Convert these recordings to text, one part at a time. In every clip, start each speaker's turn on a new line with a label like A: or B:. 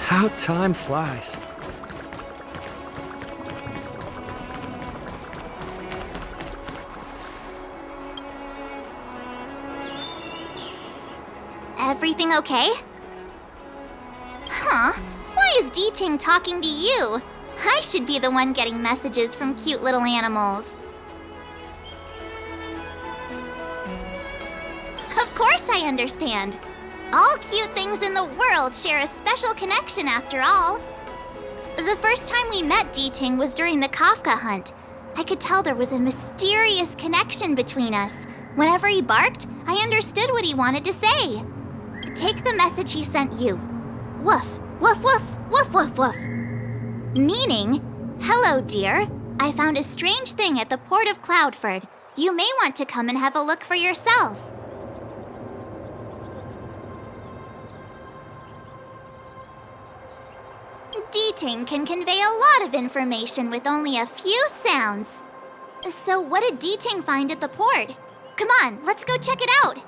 A: How time flies.
B: Everything okay? Huh? Why is D-Ting talking to you? I should be the one getting messages from cute little animals. Of course I understand. All cute things in the world share a special connection after all. The first time we met D-Ting was during the Kafka hunt. I could tell there was a mysterious connection between us. Whenever he barked, I understood what he wanted to say. Take the message he sent you. Woof, woof, woof, woof, woof, woof. Meaning, hello, dear. I found a strange thing at the port of Cloudford. You may want to come and have a look for yourself. D-Ting can convey a lot of information with only a few sounds. So what did D-Ting find at the port? Come on, let's go check it out.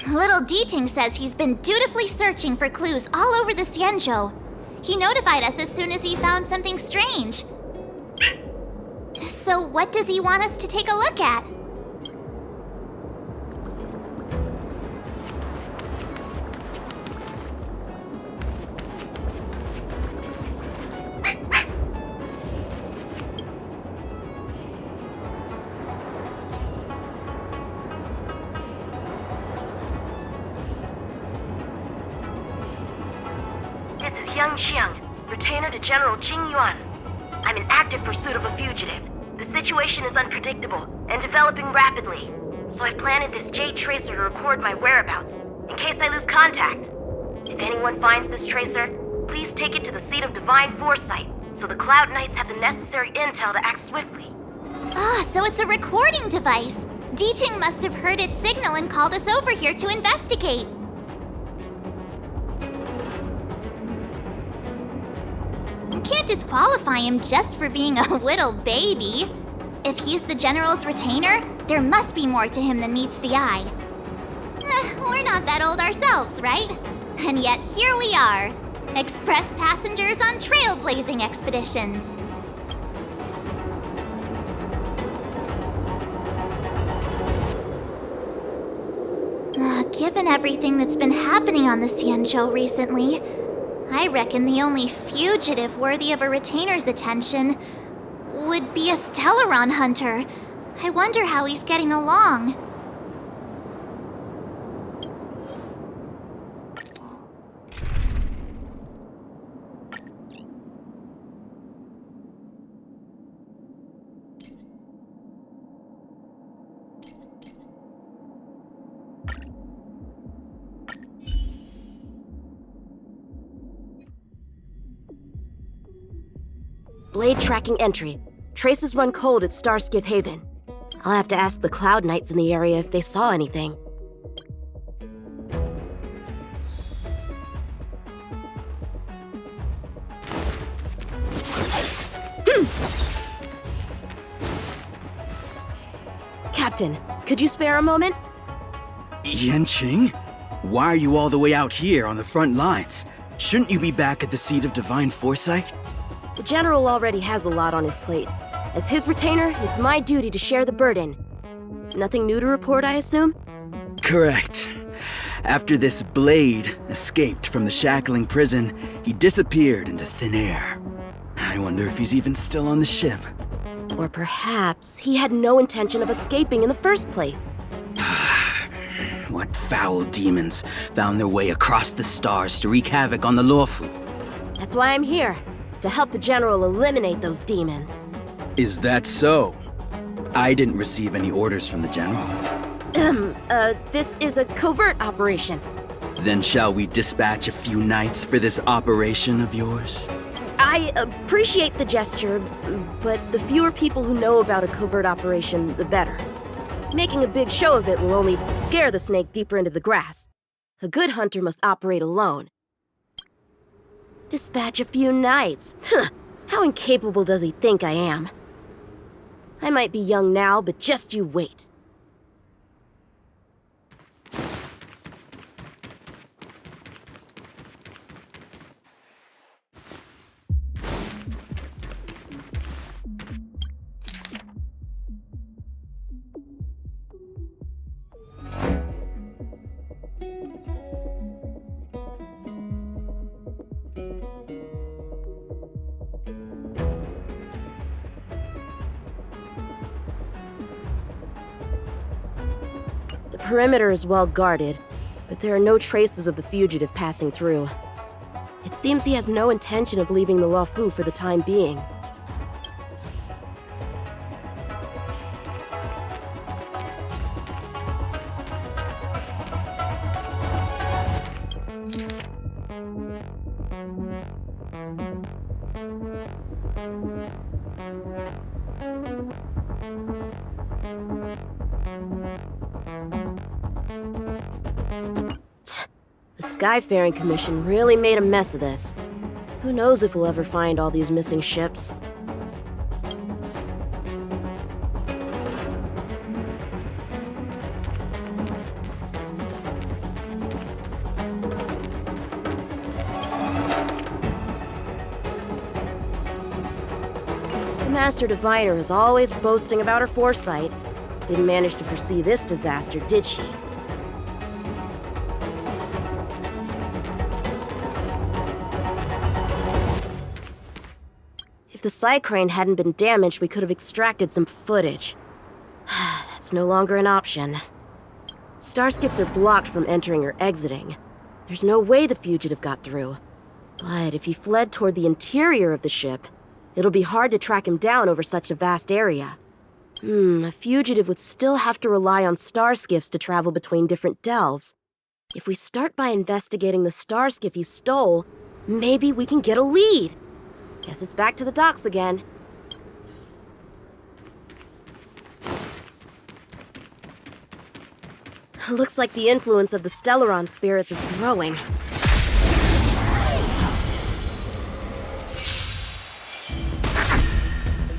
B: Little D-Ting says he's been dutifully searching for clues all over the Xianzhou. He notified us as soon as he found something strange. So what does he want us to take a look at?
C: Xiang, retainer to General Jing Yuan. I'm in active pursuit of a fugitive. The situation is unpredictable and developing rapidly, so I've planted this jade tracer to record my whereabouts, in case I lose contact. If anyone finds this tracer, please take it to the seat of divine foresight, so the Cloud Knights have the necessary intel to act swiftly.
B: Ah, so it's a recording device. D-Ting must have heard its signal and called us over here to investigate. Can't disqualify him just for being a little baby. If he's the General's retainer, there must be more to him than meets the eye. We're not that old ourselves, right? And yet here we are, express passengers on trailblazing expeditions. Given everything that's been happening on the Xianzhou recently, I reckon the only fugitive worthy of a retainer's attention would be a Stellaron hunter. I wonder how he's getting along.
C: Blade tracking entry. Traces run cold at Starskiff Haven. I'll have to ask the Cloud Knights in the area if they saw anything. Captain, could you spare a moment?
D: Yanqing? Why are you all the way out here on the front lines? Shouldn't you be back at the seat of divine foresight?
C: The General already has a lot on his plate. As his retainer, it's my duty to share the burden. Nothing new to report, I assume?
D: Correct. After this Blade escaped from the shackling prison, he disappeared into thin air. I wonder if he's even still on the ship.
C: Or perhaps he had no intention of escaping in the first place.
D: What foul demons found their way across the stars to wreak havoc on the Luofu?
C: That's why I'm here, to help the General eliminate those demons.
D: Is that so? I didn't receive any orders from the General.
C: This is a covert operation.
D: Then shall we dispatch a few knights for this operation of yours?
A: I appreciate the gesture, but the fewer people who know about a covert operation, the better. Making a big show of it will only scare the snake deeper into the grass. A good hunter must operate alone. Dispatch a few knights? Huh. How incapable does he think I am? I might be young now, but just you wait. The perimeter is well guarded, but there are no traces of the fugitive passing through. It seems he has no intention of leaving the Luofu for the time being. The Skyfaring Commission really made a mess of this. Who knows if we'll ever find all these missing ships. The Master Diviner is always boasting about her foresight. Didn't manage to foresee this disaster, did she? If the Psycrane hadn't been damaged, we could have extracted some footage. That's no longer an option. Starskiffs are blocked from entering or exiting. There's no way the fugitive got through. But if he fled toward the interior of the ship, it'll be hard to track him down over such a vast area. A fugitive would still have to rely on starskiffs to travel between different delves. If we start by investigating the starskiff he stole, maybe we can get a lead. Guess it's back to the docks again. Looks like the influence of the Stellaron spirits is growing.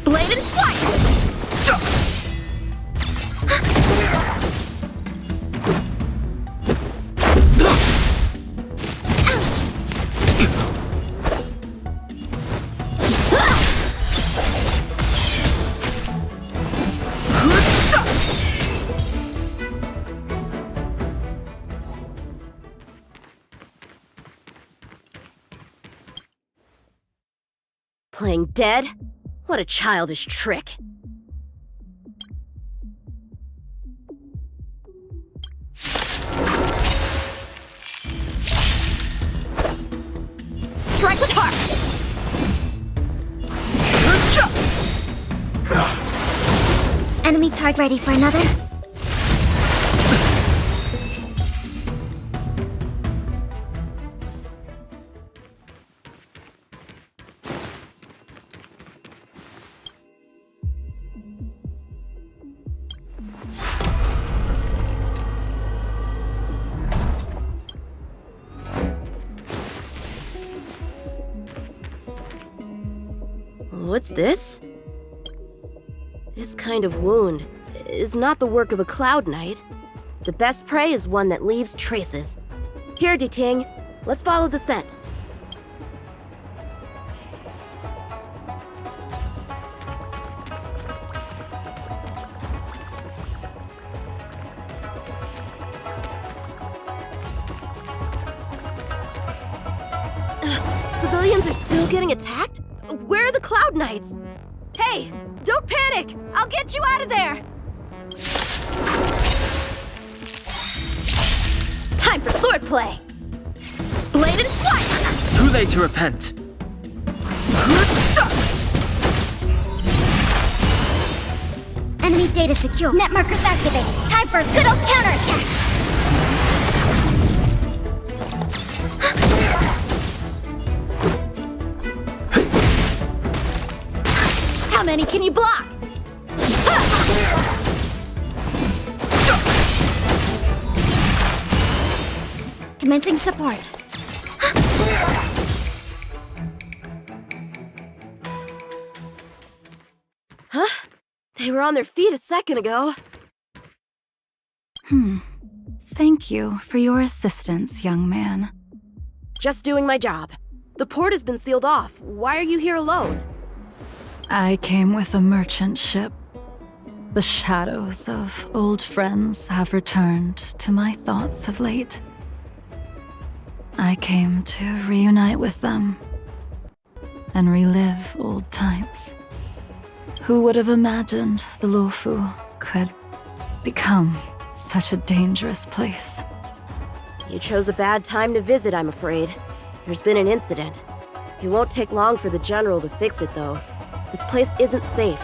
A: Blade and flight! Playing dead? What a childish trick. Strike with heart!
B: Enemy target ready for another?
A: What's this? This kind of wound is not the work of a Cloud Knight. The best prey is one that leaves traces. Here, Duting, let's follow the scent. Civilians are still getting attacked? Where are the Cloud Knights? Hey, don't panic! I'll get you out of there! Time for swordplay! Blade and flight!
E: Too late to repent.
B: Enemy data secure. Net markers activated. Time for a good old counterattack.
A: How many can you block?
B: Commencing support.
A: Huh? They were on their feet a second ago.
E: Thank you for your assistance, young man.
A: Just doing my job. The port has been sealed off. Why are you here alone?
E: I came with a merchant ship. The shadows of old friends have returned to my thoughts of late. I came to reunite with them and relive old times. Who would have imagined the Luofu could become such a dangerous place?
A: You chose a bad time to visit, I'm afraid. There's been an incident. It won't take long for the General to fix it, though. This place isn't safe.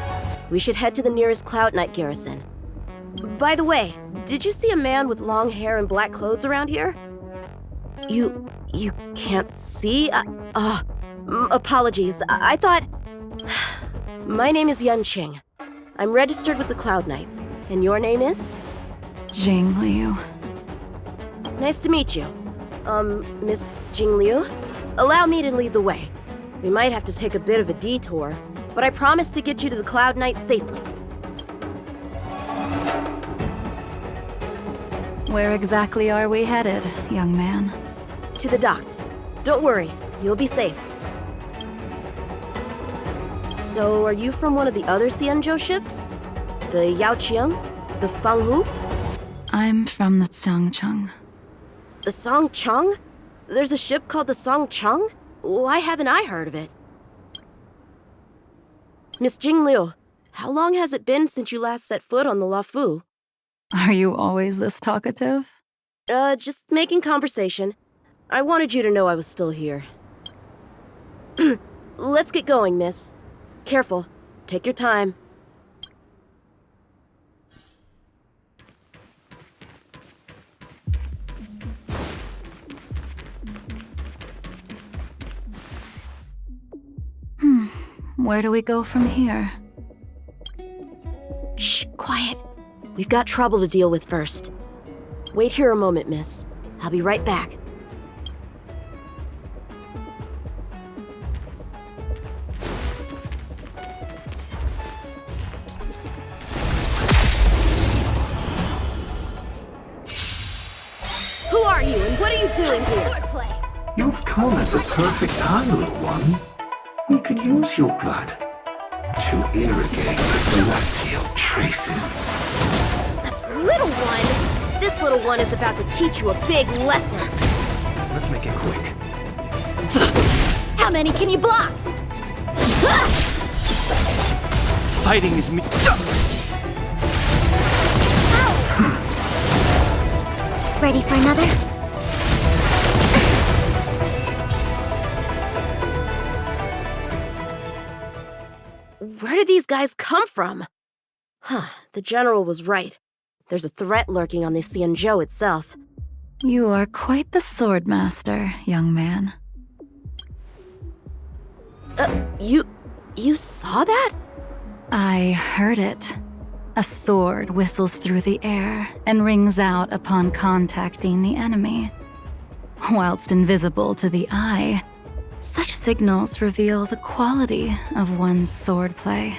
A: We should head to the nearest Cloud Knight garrison. By the way, did you see a man with long hair and black clothes around here? You can't see? Apologies. I thought... My name is Yunqing. I'm registered with the Cloud Knights. And your name is?
E: Jing Liu.
A: Nice to meet you. Miss Jing Liu? Allow me to lead the way. We might have to take a bit of a detour, but I promise to get you to the Cloud Knight safely.
E: Where exactly are we headed, young man?
A: To the docks. Don't worry, you'll be safe. So, are you from one of the other Xianzhou ships? The Yaoqiang? The Fanghu?
E: I'm from the Xiangcheng.
A: The Songcheng? There's a ship called the Songcheng? Why haven't I heard of it? Miss Jing Liu, how long has it been since you last set foot on the Luofu?
E: Are you always this talkative?
A: Just making conversation. I wanted you to know I was still here. Let's get going, miss. Careful. Take your time.
E: Where do we go from here?
A: Shh, quiet. We've got trouble to deal with first. Wait here a moment, miss. I'll be right back. Who are you, and what are you doing here?
F: You've come at the perfect time, little one. We could use your blood to irrigate the celestial traces.
A: Little one? This little one is about to teach you a big lesson.
D: Let's make it quick.
A: How many can you block?
D: Fighting is me.
B: Ready for another?
A: Where did these guys come from? The General was right. There's a threat lurking on the Xianzhou itself.
E: You are quite the sword master, young man.
A: You saw that?
E: I heard it. A sword whistles through the air and rings out upon contacting the enemy. Whilst invisible to the eye, such signals reveal the quality of one's swordplay.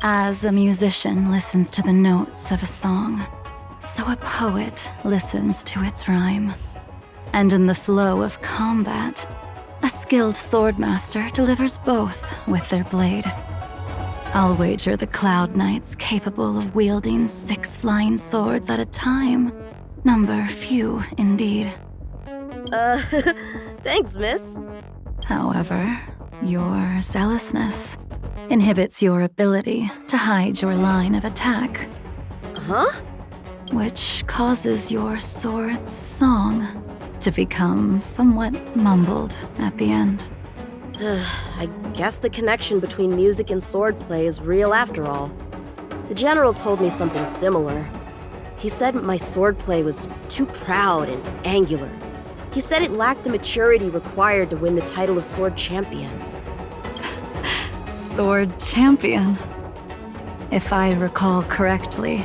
E: As a musician listens to the notes of a song, so a poet listens to its rhyme. And in the flow of combat, a skilled swordmaster delivers both with their blade. I'll wager the Cloud Knights capable of wielding 6 flying swords at a time. Number few, indeed.
A: Thanks, miss.
E: However, your zealousness inhibits your ability to hide your line of attack,
A: Huh?
E: which causes your sword's song to become somewhat mumbled at the end.
A: I guess the connection between music and swordplay is real after all. The General told me something similar. He said my swordplay was too proud and angular. He said it lacked the maturity required to win the title of Sword Champion.
E: Sword Champion. If I recall correctly,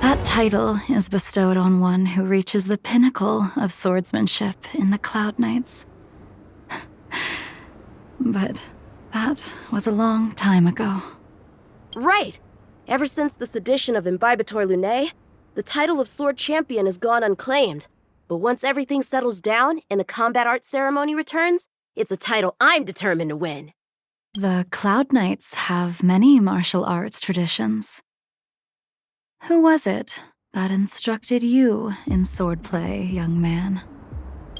E: that title is bestowed on one who reaches the pinnacle of swordsmanship in the Cloud Knights. But that was a long time ago.
A: Right! Ever since the sedition of Imbibitor Lunae, the title of Sword Champion has gone unclaimed. But once everything settles down and the combat art ceremony returns, it's a title I'm determined to win.
E: The Cloud Knights have many martial arts traditions. Who was it that instructed you in swordplay, young man?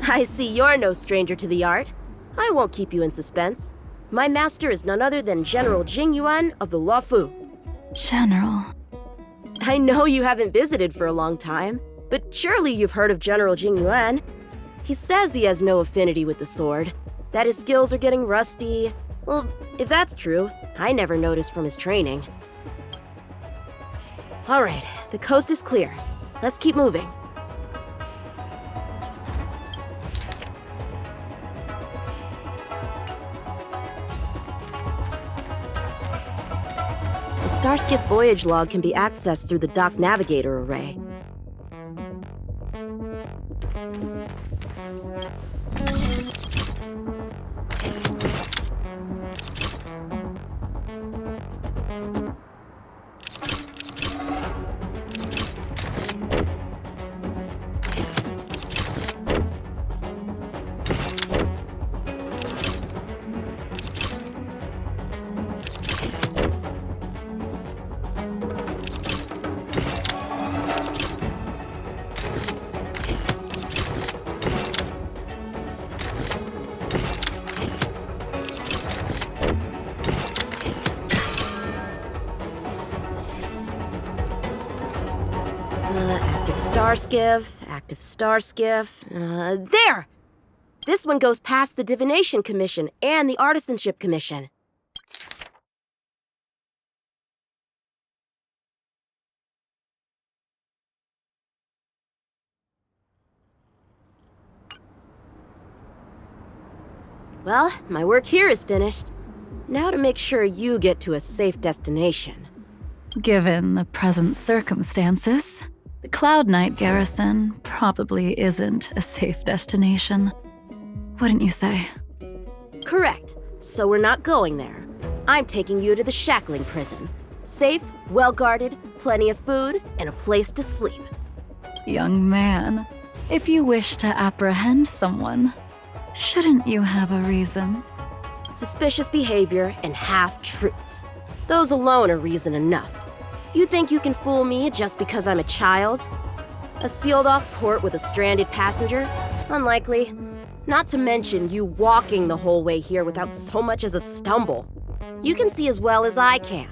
A: I see you're no stranger to the art. I won't keep you in suspense. My master is none other than General Jing Yuan of the Luofu.
E: General.
A: I know you haven't visited for a long time, but surely you've heard of General Jing Yuan. He says he has no affinity with the sword, that his skills are getting rusty. Well, if that's true, I never noticed from his training. All right, the coast is clear. Let's keep moving. The Starskip voyage log can be accessed through the dock navigator array. Active Starskiff. There! This one goes past the Divination Commission and the Artisanship Commission. Well, my work here is finished. Now to make sure you get to a safe destination.
E: Given the present circumstances, the Cloud Knight garrison probably isn't a safe destination. Wouldn't you say?
A: Correct. So we're not going there. I'm taking you to the shackling prison. Safe, well-guarded, plenty of food, and a place to sleep.
E: Young man, if you wish to apprehend someone, shouldn't you have a reason?
A: Suspicious behavior and half-truths. Those alone are reason enough. You think you can fool me just because I'm a child? A sealed-off port with a stranded passenger? Unlikely. Not to mention you walking the whole way here without so much as a stumble. You can see as well as I can.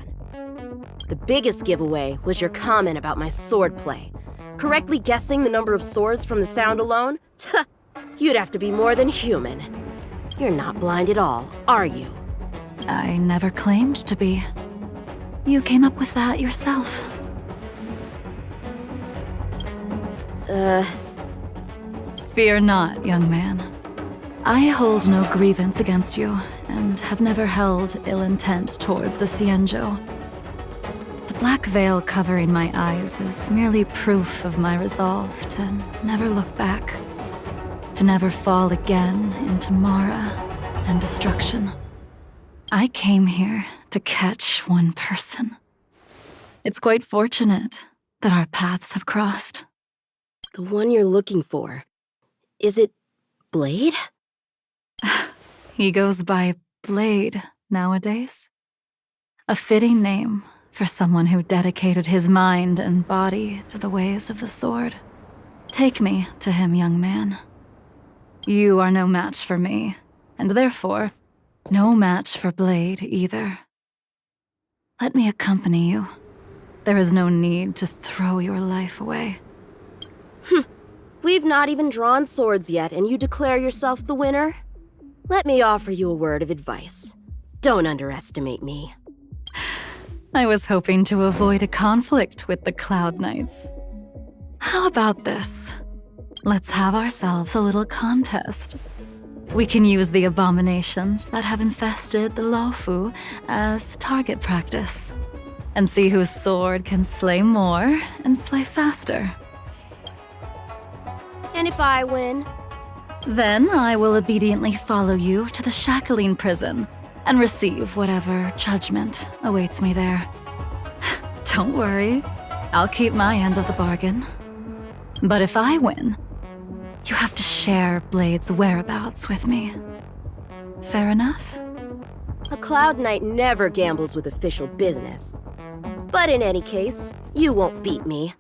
A: The biggest giveaway was your comment about my swordplay. Correctly guessing the number of swords from the sound alone? You'd have to be more than human. You're not blind at all, are you?
E: I never claimed to be. You came up with that yourself. Fear not, young man. I hold no grievance against you, and have never held ill intent towards the Xianzhou. The black veil covering my eyes is merely proof of my resolve to never look back, to never fall again into Mara and destruction. I came here to catch one person. It's quite fortunate that our paths have crossed.
A: The one you're looking for. Is it Blade?
E: He goes by Blade nowadays. A fitting name for someone who dedicated his mind and body to the ways of the sword. Take me to him, young man. You are no match for me, and therefore, no match for Blade either. Let me accompany you. There is no need to throw your life away.
A: We've not even drawn swords yet, and you declare yourself the winner? Let me offer you a word of advice. Don't underestimate me.
E: I was hoping to avoid a conflict with the Cloud Knights. How about this? Let's have ourselves a little contest. We can use the abominations that have infested the Lofu as target practice, and see whose sword can slay more and slay faster.
A: And if I win?
E: Then I will obediently follow you to the shackling prison and receive whatever judgment awaits me there. Don't worry, I'll keep my end of the bargain. But if I win, you have to share Blade's whereabouts with me. Fair enough?
A: A Cloud Knight never gambles with official business. But in any case, you won't beat me.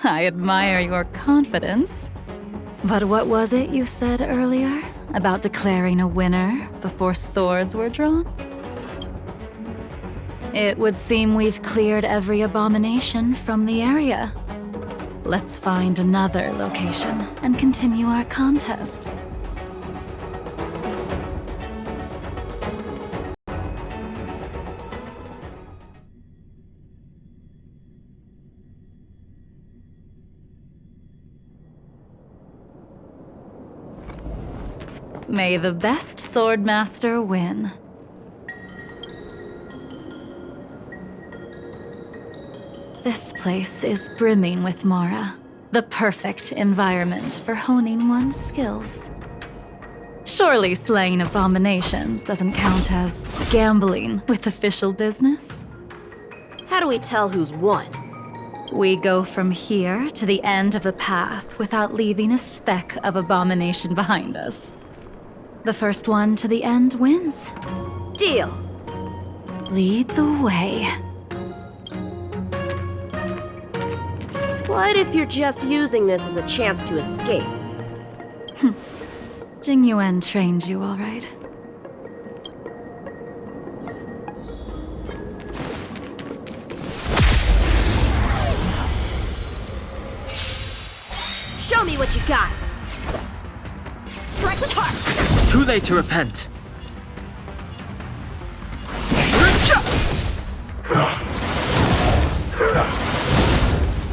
E: I admire your confidence. But what was it you said earlier about declaring a winner before swords were drawn? It would seem we've cleared every abomination from the area. Let's find another location and continue our contest. May the best swordmaster win. This place is brimming with Mara, the perfect environment for honing one's skills. Surely slaying abominations doesn't count as gambling with official business?
A: How do we tell who's won?
E: We go from here to the end of the path without leaving a speck of abomination behind us. The first one to the end wins.
A: Deal.
E: Lead the way.
A: What if you're just using this as a chance to escape?
E: Jingyuan trained you, all right.
A: Show me what you got! Strike with heart!
D: Too late to repent.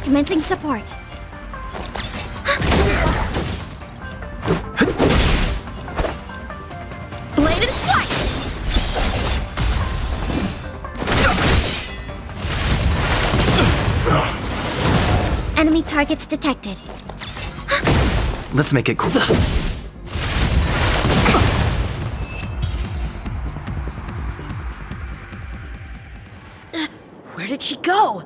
B: Commencing support.
A: Bladed flight!
B: Enemy targets detected.
D: Let's make it cool.
A: Where did she go?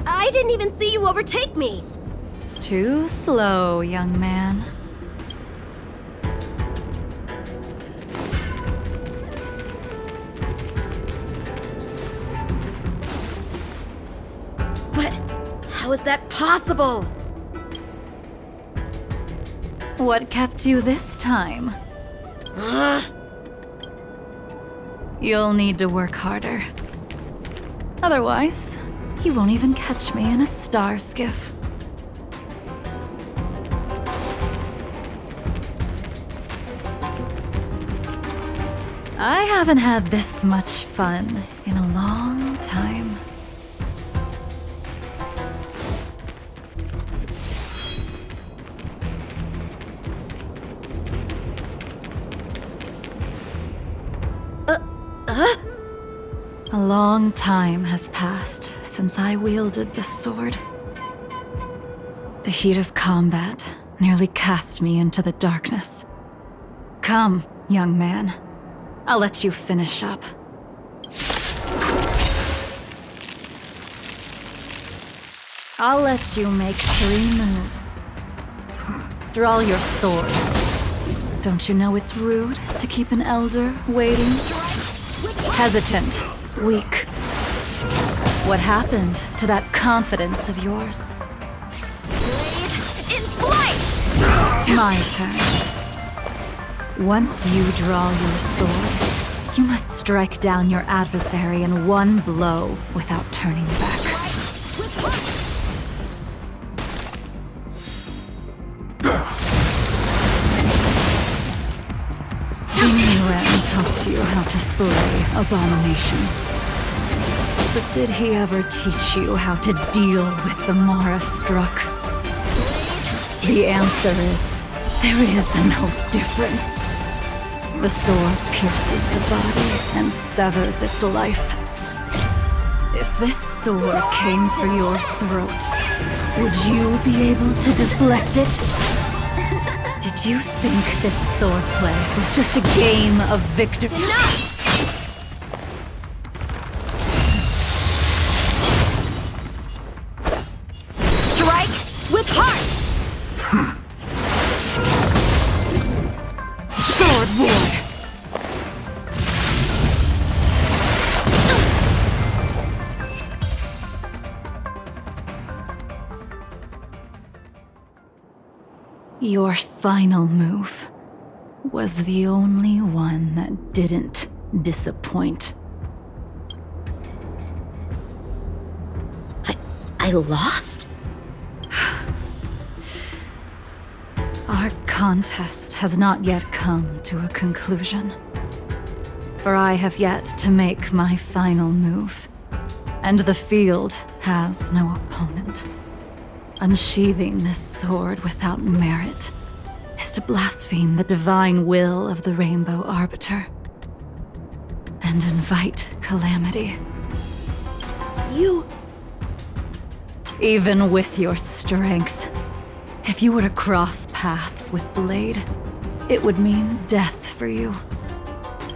A: I didn't even see you overtake me!
E: Too slow, young man.
A: But how is that possible?
E: What kept you this time? You'll need to work harder. Otherwise, you won't even catch me in a star skiff. I haven't had this much fun in a long time. A long time has passed since I wielded this sword. The heat of combat nearly cast me into the darkness. Come, young man. I'll let you finish up. I'll let you make 3 moves. Draw your sword. Don't you know it's rude to keep an elder waiting? Hesitant, weak. What happened to that confidence of yours?
A: In flight!
E: My turn. Once you draw your sword, you must strike down your adversary in one blow without turning back. Jingyuan taught you how how to slay abominations. But did he ever teach you how to deal with the Mara struck? The answer is, there is no difference. The sword pierces the body and severs its life. If this sword came for your throat, would you be able to deflect it? Did you think this swordplay was just a game of victory? No!
A: With heart! Sword war!
E: Your final move was the only one that didn't disappoint.
A: I lost?
E: Our contest has not yet come to a conclusion. For I have yet to make my final move, and the field has no opponent. Unsheathing this sword without merit is to blaspheme the divine will of the Rainbow Arbiter and invite calamity.
A: You...
E: Even with your strength, if you were to cross paths with Blade, it would mean death for you.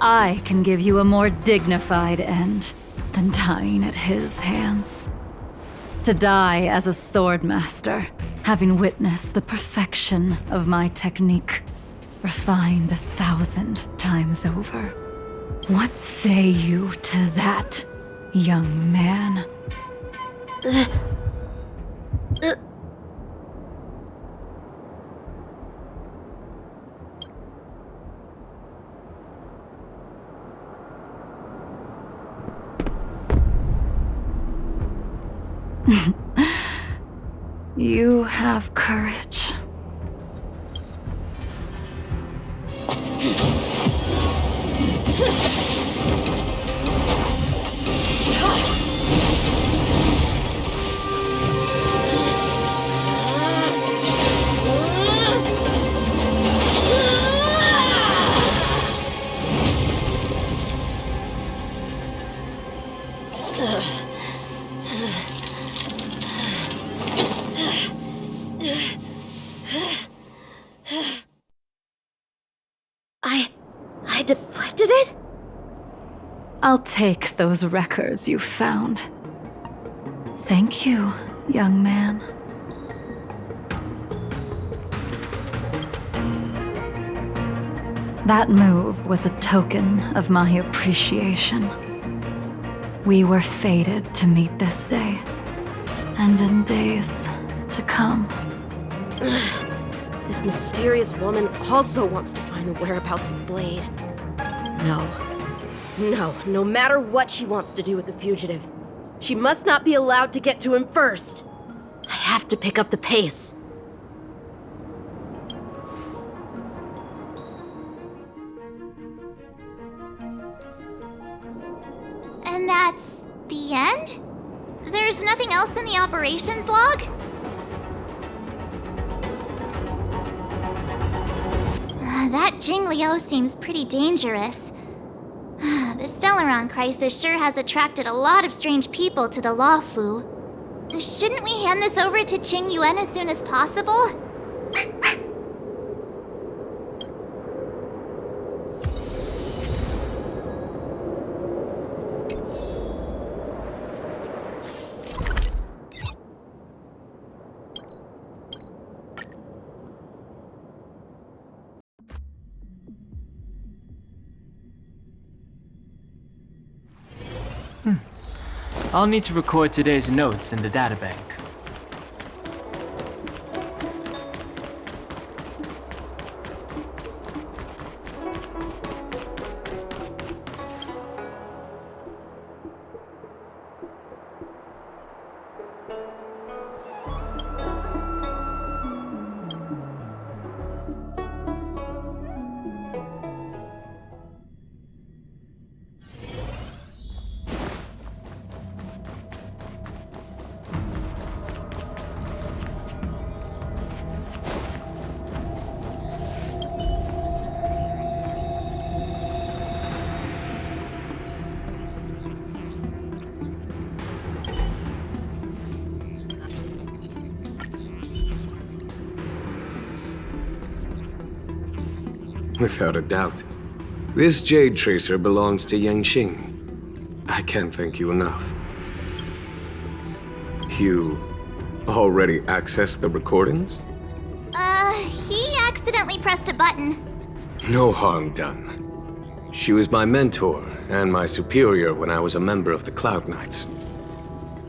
E: I can give you a more dignified end than dying at his hands. To die as a swordmaster, having witnessed the perfection of my technique, refined 1,000 times over. What say you to that, young man? You have courage.
A: I deflected it?
E: I'll take those records you found. Thank you, young man. That move was a token of my appreciation. We were fated to meet this day, and in days to come.
A: This mysterious woman also wants to find the whereabouts of Blade. No matter what she wants to do with the fugitive, she must not be allowed to get to him first. I have to pick up the pace.
B: And that's the end? There's nothing else in the operations log? That Jingliu seems pretty dangerous. The Stellaron crisis sure has attracted a lot of strange people to the Luofu. Shouldn't we hand this over to Qing Yuan as soon as possible?
G: I'll need to record today's notes in the databank.
H: Without a doubt. This jade tracer belongs to Yangxing. I can't thank you enough. You already accessed the recordings?
B: He accidentally pressed a button.
H: No harm done. She was my mentor and my superior when I was a member of the Cloud Knights.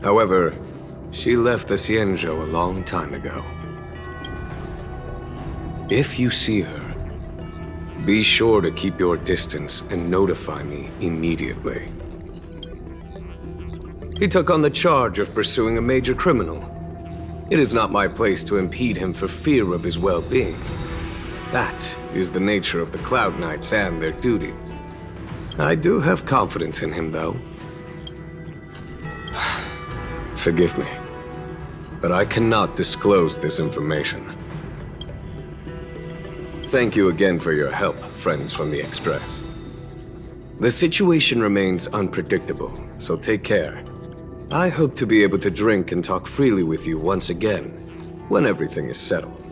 H: However, she left the Xianzhou a long time ago. If you see her, be sure to keep your distance and notify me immediately. He took on the charge of pursuing a major criminal. It is not my place to impede him for fear of his well-being. That is the nature of the Cloud Knights and their duty. I do have confidence in him, though. Forgive me, but I cannot disclose this information. Thank you again for your help, friends from the Express. The situation remains unpredictable, so take care. I hope to be able to drink and talk freely with you once again, when everything is settled.